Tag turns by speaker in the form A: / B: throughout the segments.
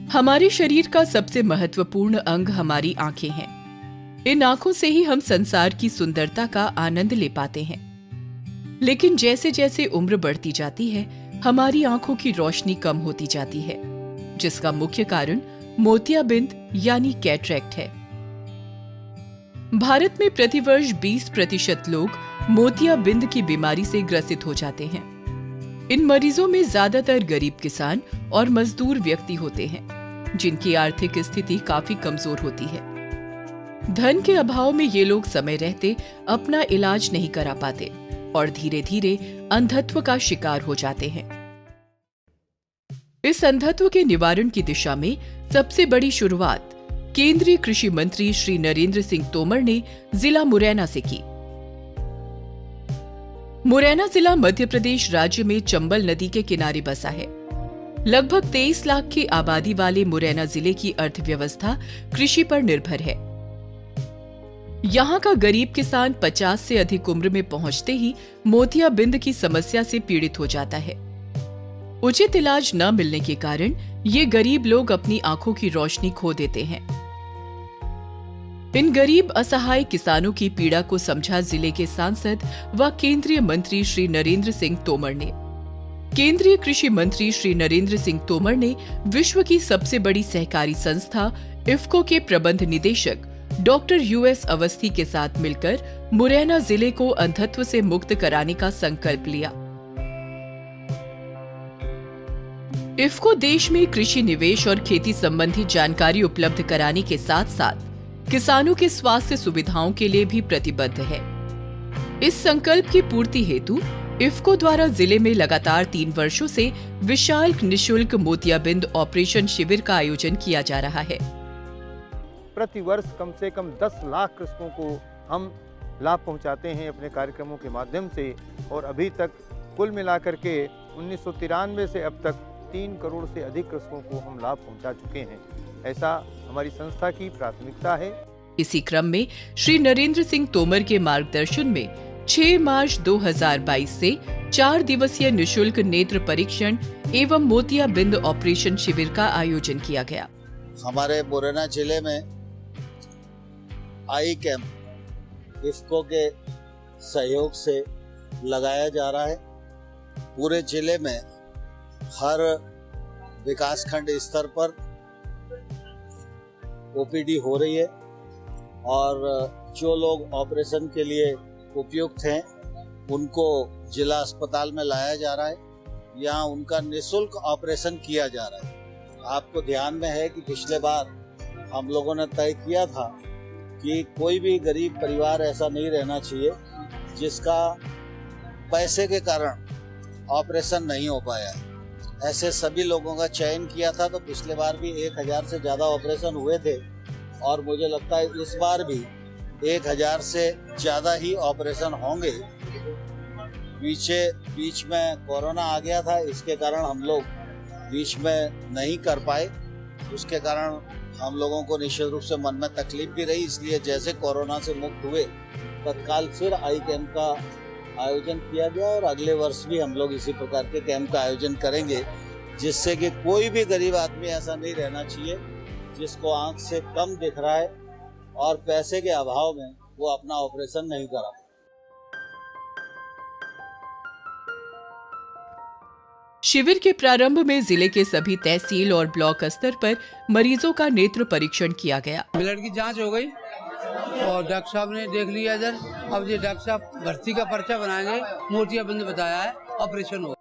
A: हमारे शरीर का सबसे महत्वपूर्ण अंग हमारी आंखें हैं। इन आंखों से ही हम संसार की सुंदरता का आनंद ले पाते हैं। लेकिन जैसे जैसे उम्र बढ़ती जाती है, हमारी आंखों की रोशनी कम होती जाती है, जिसका मुख्य कारण मोतियाबिंद यानी कैटरेक्ट है। भारत में प्रतिवर्ष 20% लोग मोतियाबिंद की बीमारी से ग्रसित हो जाते हैं। इन मरीजों में ज्यादातर गरीब किसान और मजदूर व्यक्ति होते हैं, जिनकी आर्थिक स्थिति काफी कमजोर होती है। धन के अभाव में ये लोग समय रहते अपना इलाज नहीं करा पाते और धीरे धीरे अंधत्व का शिकार हो जाते हैं। इस अंधत्व के निवारण की दिशा में सबसे बड़ी शुरुआत केंद्रीय कृषि मंत्री श्री नरेंद्र सिंह तोमर ने जिला मुरैना से की। मुरैना जिला मध्य प्रदेश राज्य में चंबल नदी के किनारे बसा है। लगभग 23 लाख की आबादी वाले मुरैना जिले की अर्थव्यवस्था कृषि पर निर्भर है। यहाँ का गरीब किसान 50 से अधिक उम्र में पहुंचते ही मोतियाबिंद की समस्या से पीड़ित हो जाता है। उचित इलाज न मिलने के कारण ये गरीब लोग अपनी आंखों की रोशनी खो देते हैं। इन गरीब असहाय किसानों की पीड़ा को समझा जिले के सांसद व केंद्रीय मंत्री श्री नरेंद्र सिंह तोमर ने। केंद्रीय कृषि मंत्री श्री नरेंद्र सिंह तोमर ने विश्व की सबसे बड़ी सहकारी संस्था इफ्को के प्रबंध निदेशक डॉक्टर यूएस अवस्थी के साथ मिलकर मुरैना जिले को अंधत्व से मुक्त कराने का संकल्प लिया। इफ्को देश में कृषि निवेश और खेती संबंधी जानकारी उपलब्ध कराने के साथ साथ किसानों के स्वास्थ्य सुविधाओं के लिए भी प्रतिबद्ध है। इस संकल्प की पूर्ति हेतु इफ्को द्वारा जिले में लगातार 3 वर्षों से विशाल निशुल्क मोतियाबिंद ऑपरेशन शिविर का आयोजन किया जा रहा है।
B: प्रति वर्ष कम से कम 10 लाख कृषकों को हम लाभ पहुंचाते हैं अपने कार्यक्रमों के माध्यम से, और अभी तक कुल मिलाकर के 1993 से अब तक 3 करोड़ से अधिक कृषकों को हम लाभ पहुंचा चुके हैं। ऐसा हमारी संस्था की प्राथमिकता है।
A: इसी क्रम में श्री नरेंद्र सिंह तोमर के मार्गदर्शन में 6 मार्च 2022 से 4 दिवसीय निशुल्क नेत्र परीक्षण एवं मोतियाबिंद ऑपरेशन शिविर का आयोजन किया गया।
C: हमारे मुरैना जिले में आई कैंप इफ्को के सहयोग से लगाया जा रहा है। पूरे जिले में हर विकासखंड स्तर पर ओपीडी हो रही है और जो लोग ऑपरेशन के लिए उपयुक्त हैं उनको जिला अस्पताल में लाया जा रहा है। यहाँ उनका निःशुल्क ऑपरेशन किया जा रहा है। आपको ध्यान में है कि पिछले बार हम लोगों ने तय किया था कि कोई भी गरीब परिवार ऐसा नहीं रहना चाहिए जिसका पैसे के कारण ऑपरेशन नहीं हो पाया। ऐसे सभी लोगों का चयन किया था। तो पिछले बार भी 1000 से ज़्यादा ऑपरेशन हुए थे और मुझे लगता है इस बार भी 1000 से ज़्यादा ही ऑपरेशन होंगे। बीच में कोरोना आ गया था, इसके कारण हम लोग बीच में नहीं कर पाए। उसके कारण हम लोगों को निश्चित रूप से मन में तकलीफ भी रही। इसलिए जैसे कोरोना से मुक्त हुए तत्काल फिर आई कैंप का आयोजन किया गया और अगले वर्ष भी हम लोग इसी प्रकार के कैंप का आयोजन करेंगे, जिससे कि कोई भी गरीब आदमी ऐसा नहीं रहना चाहिए जिसको आंख से कम दिख रहा है और पैसे के अभाव में वो अपना ऑपरेशन नहीं करा।
A: शिविर के प्रारंभ में जिले के सभी तहसील और ब्लॉक स्तर पर मरीजों का नेत्र परीक्षण किया गया।
D: ब्लड की जांच हो गई और डॉक्टर साहब ने देख लिया इधर। अब ये डॉक्टर साहब भर्ती का पर्चा बनाएंगे। मोतियाबिंद बताया है, ऑपरेशन हो।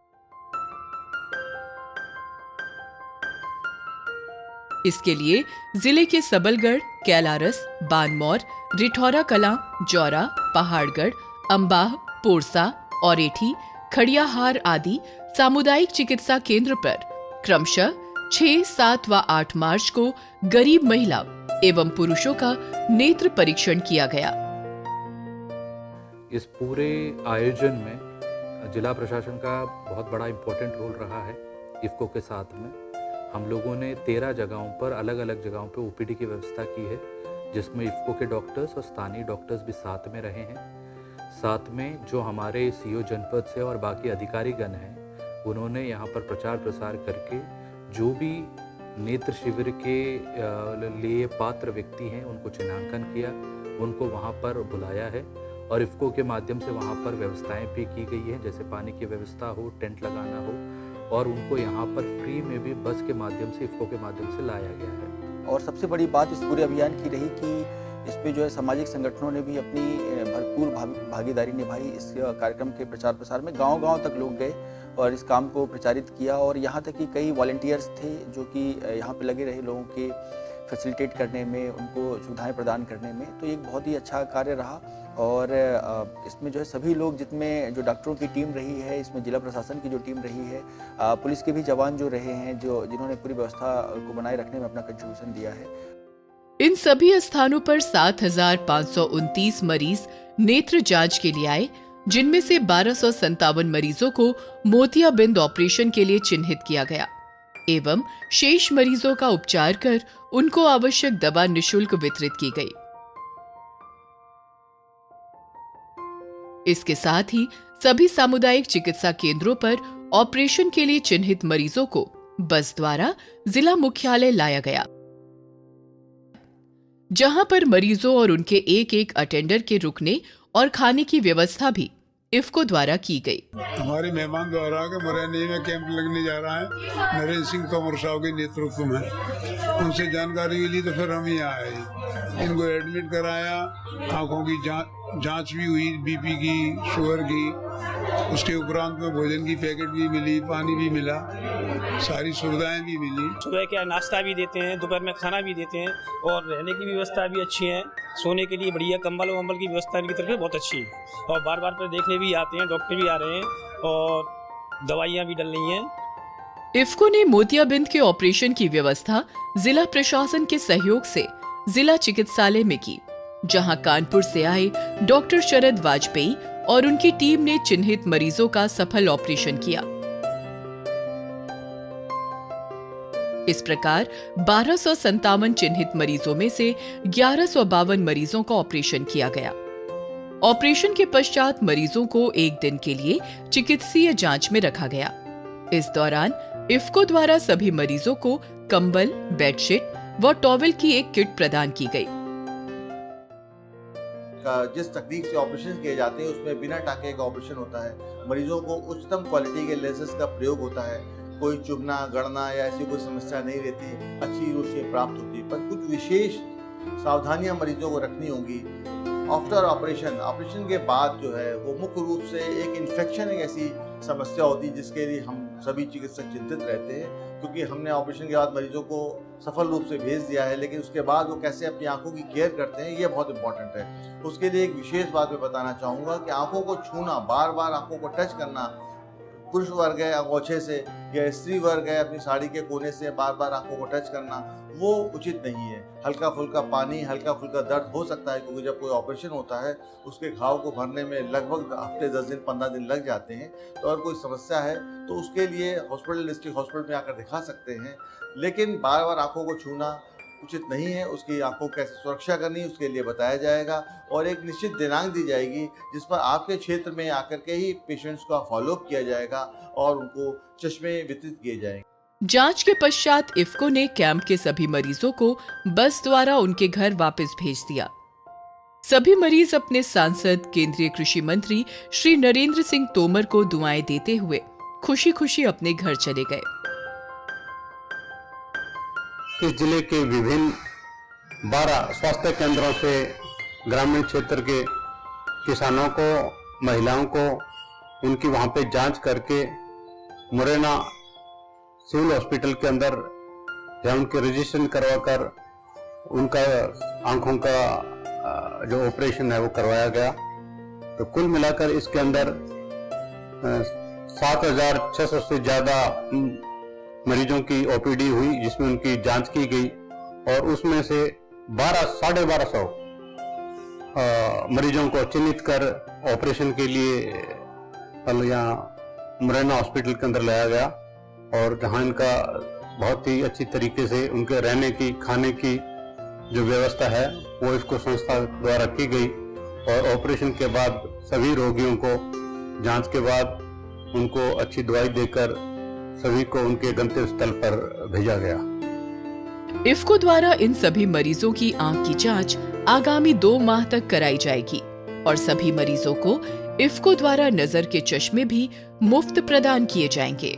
A: इसके लिए जिले के सबलगढ़, कैलारस, बानमौर, रिठौरा कलां, जौरा, पहाड़गढ़, अंबाह, पोरसा, औरेठी, खड़ियाहार आदि सामुदायिक चिकित्सा केंद्र पर क्रमशः 6, 7 व 8 मार्च को गरीब महिला एवं पुरुषों का नेत्र परीक्षण किया गया।
E: इस पूरे आयोजन में जिला प्रशासन का बहुत बड़ा इम्पोर्टेंट रोल रहा है। इफ्को के साथ में हम लोगों ने 13 जगहों पर अलग अलग जगहों पर ओपीडी की व्यवस्था की है, जिसमें इफ्को के डॉक्टर्स और स्थानीय डॉक्टर्स भी साथ में रहे हैं। साथ में जो हमारे सीओ जनपद से और बाकी अधिकारीगण हैं, उन्होंने यहाँ पर प्रचार प्रसार करके जो भी नेत्र शिविर के लिए पात्र व्यक्ति हैं उनको चिन्हांकन किया, उनको वहाँ पर बुलाया है और इफ़को के माध्यम से वहाँ पर व्यवस्थाएं भी की गई हैं, जैसे पानी की व्यवस्था हो, टेंट लगाना हो, और उनको यहाँ पर फ्री में भी बस के माध्यम से इफ़को के माध्यम से लाया गया है।
F: और सबसे बड़ी बात इस पूरे अभियान की रही कि इसमें जो है सामाजिक संगठनों ने भी अपनी भरपूर भागीदारी निभाई। इस कार्यक्रम के प्रचार प्रसार में गांव-गांव तक लोग गए और इस काम को प्रचारित किया, और यहाँ तक कि कई वॉलंटियर्स थे जो कि यहाँ पे लगे रहे लोगों के फैसिलिटेट करने में, उनको सुविधाएं प्रदान करने में। तो एक बहुत ही अच्छा कार्य रहा। और इसमें जो है सभी लोग, जितने जो डॉक्टरों की टीम रही है, इसमें जिला प्रशासन की जो टीम रही है, पुलिस के भी जवान जो रहे हैं, जिन्होंने पूरी व्यवस्था को बनाए रखने में अपना कंट्रीब्यूशन दिया है।
A: इन सभी स्थानों पर 7,529 मरीज नेत्र जांच के लिए आए, जिनमें से 1257 मरीजों को मोतियाबिंद ऑपरेशन के लिए चिन्हित किया गया एवं शेष मरीजों का उपचार कर उनको आवश्यक दवा निःशुल्क वितरित की गई। इसके साथ ही सभी सामुदायिक चिकित्सा केंद्रों पर ऑपरेशन के लिए चिन्हित मरीजों को बस द्वारा जिला मुख्यालय लाया गया, जहां पर मरीजों और उनके एक एक अटेंडर के रुकने और खाने की व्यवस्था भी इफ़को द्वारा की गई।
G: हमारे मेहमान द्वारा के मुरैना में कैंप लगने जा रहा है नरेंद्र सिंह तोमर साहब के नेतृत्व में। उनसे जानकारी मिली तो फिर हम यहाँ आए, इनको एडमिट कराया, आंखों की जांच भी हुई, बीपी की, शुगर की, उसके उपरांत में भोजन की पैकेट भी मिली, पानी भी मिला, सारी सुविधाएं भी मिली।
H: सुबह क्या नाश्ता भी देते हैं, दोपहर में खाना भी देते हैं, और रहने की व्यवस्था भी अच्छी है, सोने के लिए बढ़िया कंबल वम्बल की व्यवस्था इनकी तरफ से बहुत अच्छी है, और बार बार पर देखने भी आते हैं, डॉक्टर भी आ रहे हैं और दवाइयाँ भी डल रही हैं।
A: इफ़को ने मोतियाबिंद के ऑपरेशन की व्यवस्था जिला प्रशासन के सहयोग से जिला चिकित्सालय में की, जहां कानपुर से आए डॉक्टर शरद वाजपेयी और उनकी टीम ने चिन्हित मरीजों का सफल ऑपरेशन किया। इस प्रकार 1257 चिन्हित मरीजों में से 1152 मरीजों का ऑपरेशन किया गया। ऑपरेशन के पश्चात मरीजों को एक दिन के लिए चिकित्सीय जांच में रखा गया। इस दौरान इफ़को द्वारा सभी मरीजों को कंबल, बेडशीट व टॉवेल की एक किट प्रदान की गई।
I: जिस तकनीक से ऑपरेशन किए जाते हैं उसमें बिना टाके का ऑपरेशन होता है। मरीजों को उच्चतम क्वालिटी के लेंसेज का प्रयोग होता है, कोई चुभना गड़ना या ऐसी कोई समस्या नहीं रहती, अच्छी रोशनी प्राप्त होती है। पर कुछ विशेष सावधानियां मरीजों को रखनी होंगी। आफ्टर ऑपरेशन के बाद जो है वो मुख्य रूप से एक इन्फेक्शन एक ऐसी समस्या होती है जिसके लिए हम सभी चिकित्सक चिंतित रहते हैं, क्योंकि हमने ऑपरेशन के बाद मरीजों को सफल रूप से भेज दिया है, लेकिन उसके बाद वो कैसे अपनी आंखों की केयर करते हैं ये बहुत इंपॉर्टेंट है। उसके लिए एक विशेष बात मैं बताना चाहूँगा कि आंखों को छूना, बार बार आंखों को टच करना, पुरुष वर्ग है अंगोछे से या स्त्री वर्ग है अपनी साड़ी के कोने से बार बार आंखों को टच करना, वो उचित नहीं है। हल्का फुल्का पानी, हल्का फुल्का दर्द हो सकता है, क्योंकि जब कोई ऑपरेशन होता है उसके घाव को भरने में लगभग हफ्ते 10 दिन 15 दिन लग जाते हैं। तो अगर कोई समस्या है तो उसके लिए डिस्ट्रिक्ट हॉस्पिटल में आकर दिखा सकते हैं, लेकिन बार बार आंखों को छूना उचित नहीं है। उसकी आंखों कैसे सुरक्षा करनी उसके लिए बताया जाएगा और एक निश्चित दिनांक दी जाएगी जिस पर आपके क्षेत्र में आकर के ही पेशेंट्स का फॉलोअप किया जाएगा और उनको चश्मे वितरित किए जाएंगे।
A: जांच के पश्चात इफ़को ने कैंप के सभी मरीजों को बस द्वारा उनके घर वापस भेज दिया। सभी मरीज अपने सांसद केंद्रीय कृषि मंत्री श्री नरेंद्र सिंह तोमर को दुआएं देते हुए खुशी खुशी अपने घर चले गए।
J: इस जिले के विभिन्न 12 स्वास्थ्य केंद्रों से ग्रामीण क्षेत्र के किसानों को, महिलाओं को उनकी वहां पे जांच करके मुरैना सिविल हॉस्पिटल के अंदर या उनके रजिस्ट्रेशन करवाकर उनका आंखों का जो ऑपरेशन है वो करवाया गया। तो कुल मिलाकर इसके अंदर 7,600 से ज़्यादा मरीजों की ओपीडी हुई, जिसमें उनकी जांच की गई और उसमें से 12,500 मरीजों को चिन्हित कर ऑपरेशन के लिए कल यहाँ मुरैना हॉस्पिटल के अंदर लाया गया और जहाँ इनका बहुत ही अच्छी तरीके से उनके रहने की, खाने की जो व्यवस्था है वो इफ़को संस्था द्वारा की गई और ऑपरेशन के बाद सभी रोगियों को जांच के बाद उनको अच्छी दवाई देकर सभी को उनके गंतव्य स्थल पर भेजा गया।
A: इफ्को द्वारा इन सभी मरीजों की आंख की जांच आगामी 2 माह तक कराई जाएगी और सभी मरीजों को इफ्को द्वारा नजर के चश्मे भी मुफ्त प्रदान किए जाएंगे।